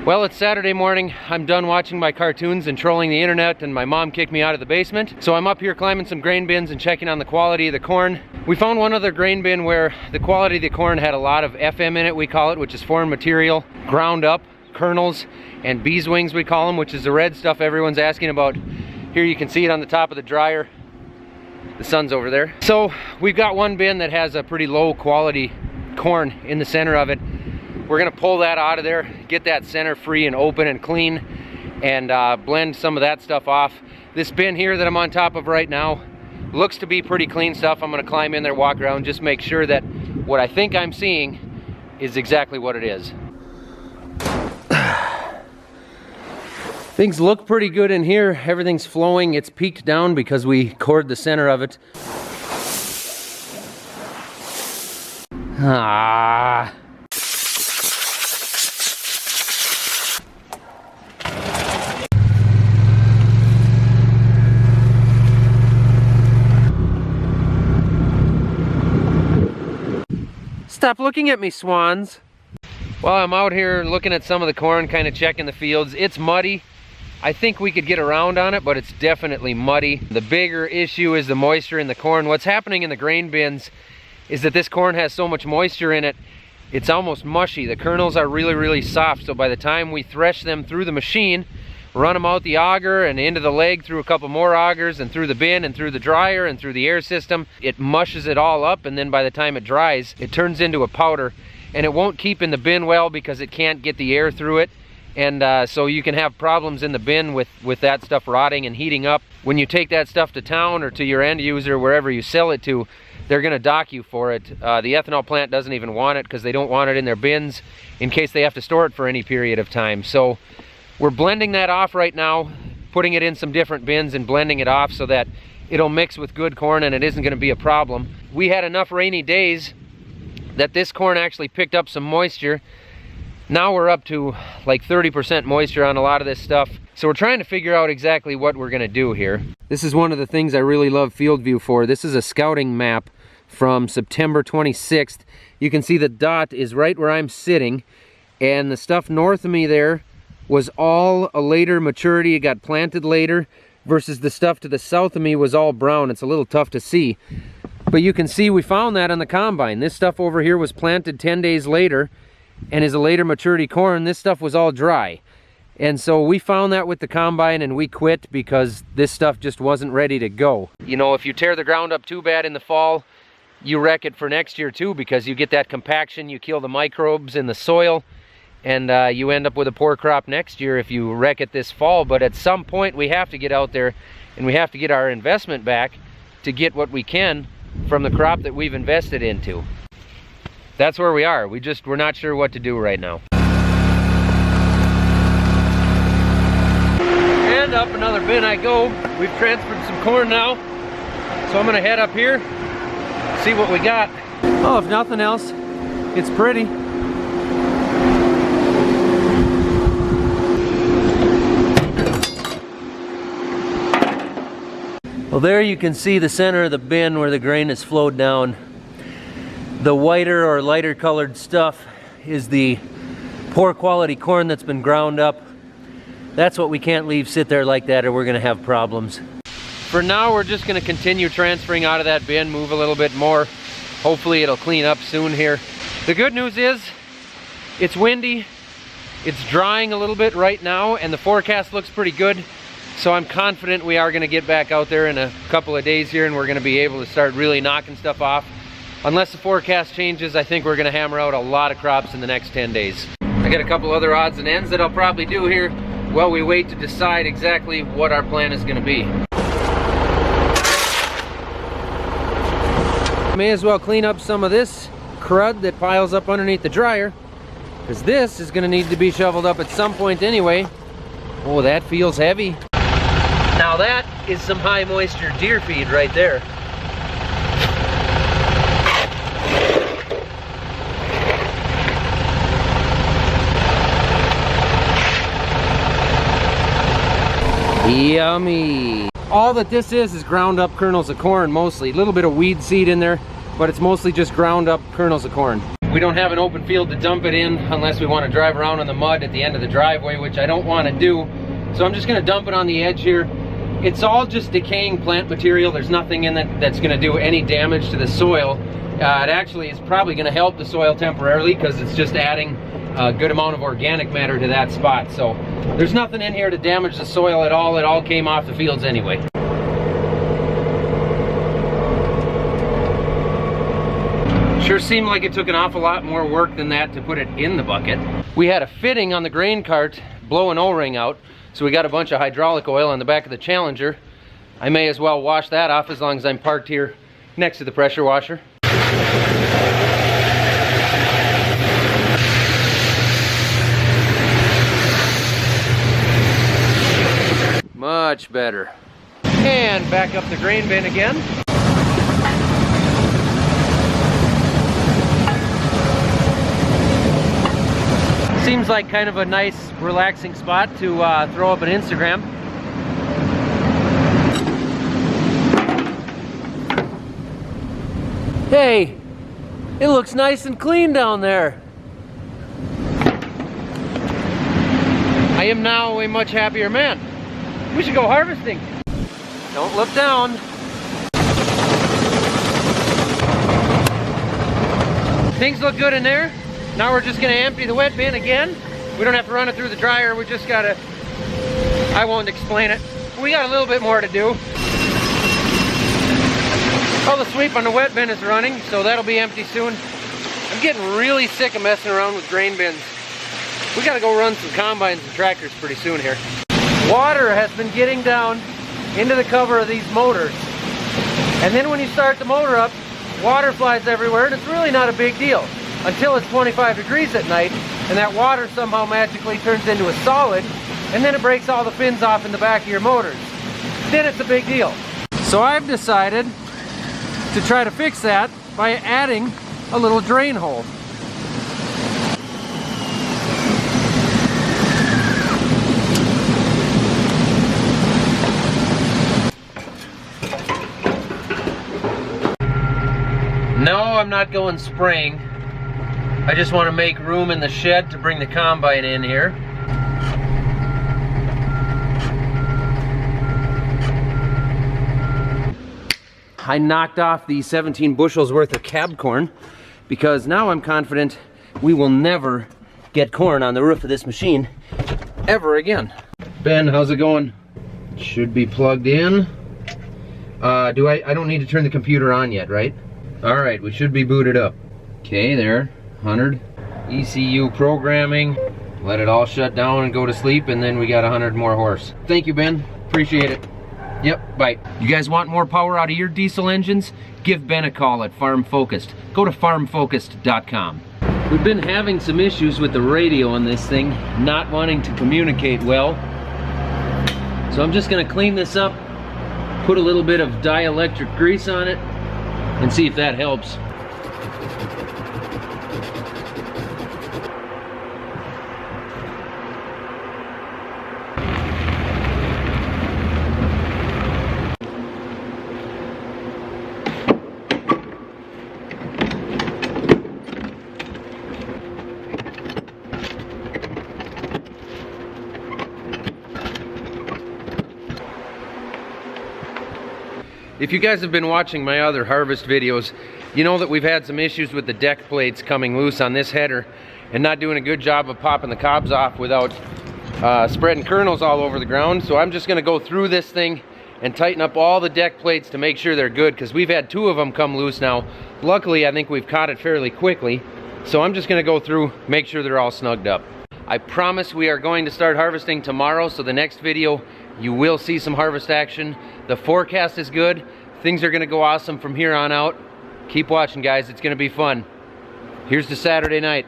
Well, it's Saturday morning. I'm done watching my cartoons and trolling the internet, and my mom kicked me out of the basement. So I'm up here climbing some grain bins and checking on the quality of the corn. We found one other grain bin where the quality of the corn had a lot of FM in it, we call it, which is foreign material, ground up, kernels, and bees wings we call them, which is the red stuff everyone's asking about. Here you can see it on the top of the dryer. The sun's over there. So we've got one bin that has a pretty low quality corn in the center of it. We're gonna pull that out of there, get that center free and open and clean, and blend some of that stuff off. This bin here that I'm on top of right now looks to be pretty clean stuff. I'm gonna climb in there, walk around, just make sure that what I think I'm seeing is exactly what it is. Things look pretty good in here. Everything's flowing. It's peaked down because we cored the center of it. Stop looking at me, swans. Well, I'm out here looking at some of the corn, kind of checking the fields. It's muddy. I think we could get around on it, but it's definitely muddy. The bigger issue is the moisture in the corn. What's happening in the grain bins is that this corn has so much moisture in it, it's almost mushy. The kernels are really, really soft, so by the time we thresh them through the machine, run them out the auger and into the leg through a couple more augers and through the bin and through the dryer and through the air system, it mushes it all up, and then by the time it dries, it turns into a powder, and it won't keep in the bin well because it can't get the air through it. And so you can have problems in the bin with that stuff rotting and heating up. When you take that stuff to town or to your end user, wherever you sell it to, they're gonna dock you for it. The ethanol plant doesn't even want it because they don't want it in their bins in case they have to store it for any period of time. So we're blending that off right now, putting it in some different bins and blending it off so that it'll mix with good corn and it isn't gonna be a problem. We had enough rainy days that this corn actually picked up some moisture. Now we're up to like 30% moisture on a lot of this stuff. So we're trying to figure out exactly what we're gonna do here. This is one of the things I really love Field View for. This is a scouting map from September 26th. You can see the dot is right where I'm sitting, and the stuff north of me there was all a later maturity. It got planted later, versus the stuff to the south of me was all brown. It's a little tough to see. But you can see we found that on the combine. This stuff over here was planted 10 days later and is a later maturity corn. This stuff was all dry. And so we found that with the combine and we quit because this stuff just wasn't ready to go. You know, if you tear the ground up too bad in the fall, you wreck it for next year too, because you get that compaction, you kill the microbes in the soil, and you end up with a poor crop next year if you wreck it this fall. But at some point we have to get out there and we have to get our investment back to get what we can from the crop that we've invested into. That's where we are. We're not sure what to do right now. And up another bin I go. We've transferred some corn now. So I'm gonna head up here, see what we got. Oh, if nothing else, it's pretty. Well, there you can see the center of the bin where the grain has flowed down. The whiter or lighter colored stuff is the poor quality corn that's been ground up. That's what we can't leave sit there like that or we're gonna have problems. For now, we're just gonna continue transferring out of that bin, move a little bit more. Hopefully it'll clean up soon here. The good news is, it's windy, it's drying a little bit right now, and the forecast looks pretty good. So I'm confident we are gonna get back out there in a couple of days here and we're gonna be able to start really knocking stuff off. Unless the forecast changes, I think we're gonna hammer out a lot of crops in the next 10 days. I got a couple other odds and ends that I'll probably do here while we wait to decide exactly what our plan is gonna be. May as well clean up some of this crud that piles up underneath the dryer, because this is gonna need to be shoveled up at some point anyway. Oh, that feels heavy. Now that is some high moisture deer feed right there. Yummy. All that this is ground up kernels of corn mostly. A little bit of weed seed in there, but it's mostly just ground up kernels of corn. We don't have an open field to dump it in unless we want to drive around in the mud at the end of the driveway, which I don't want to do. So I'm just going to dump it on the edge here. It's all just decaying plant material. There's nothing in it that's going to do any damage to the soil. It actually is probably going to help the soil temporarily because it's just adding a good amount of organic matter to that spot. So there's nothing in here to damage the soil at all. It all came off the fields anyway. Sure seemed like it took an awful lot more work than that to put it in the bucket. We had a fitting on the grain cart blow an O-ring out, so we got a bunch of hydraulic oil on the back of the Challenger. I may as well wash that off as long as I'm parked here next to the pressure washer. Much better. And back up the grain bin again. Seems like kind of a nice, relaxing spot to throw up an Instagram. Hey, it looks nice and clean down there. I am now a much happier man. We should go harvesting. Don't look down. Things look good in there. Now we're just gonna empty the wet bin again. We don't have to run it through the dryer. We just gotta, I won't explain it. We got a little bit more to do. All the sweep on the wet bin is running, so that'll be empty soon. I'm getting really sick of messing around with grain bins. We gotta go run some combines and tractors pretty soon here. Water has been getting down into the cover of these motors. And then when you start the motor up, water flies everywhere, and it's really not a big deal. Until it's 25 degrees at night, and that water somehow magically turns into a solid, and then it breaks all the fins off in the back of your motors. Then it's a big deal. So I've decided to try to fix that by adding a little drain hole. No, I'm not going spraying. I just want to make room in the shed to bring the combine in here. I knocked off the 17 bushels worth of cab corn because now I'm confident we will never get corn on the roof of this machine ever again. Ben, how's it going? Should be plugged in. I don't need to turn the computer on yet, right? All right, we should be booted up. Okay, there. 100 ECU programming, let it all shut down and go to sleep, and then we got 100 more horse. Thank you, Ben, appreciate it. Yep, bye. You guys want more power out of your diesel engines? Give Ben a call at Farm Focused. Go to farmfocused.com. We've been having some issues with the radio on this thing, not wanting to communicate well. So I'm just gonna clean this up, put a little bit of dielectric grease on it, and see if that helps. If you guys have been watching my other harvest videos, you know that we've had some issues with the deck plates coming loose on this header and not doing a good job of popping the cobs off without spreading kernels all over the ground. So I'm just gonna go through this thing and tighten up all the deck plates to make sure they're good, because we've had 2 of them come loose now. Luckily, I think we've caught it fairly quickly. So I'm just gonna go through, make sure they're all snugged up. I promise we are going to start harvesting tomorrow, so the next video you will see some harvest action. The forecast is good. Things are gonna go awesome from here on out. Keep watching, guys, it's gonna be fun. Here's to Saturday night.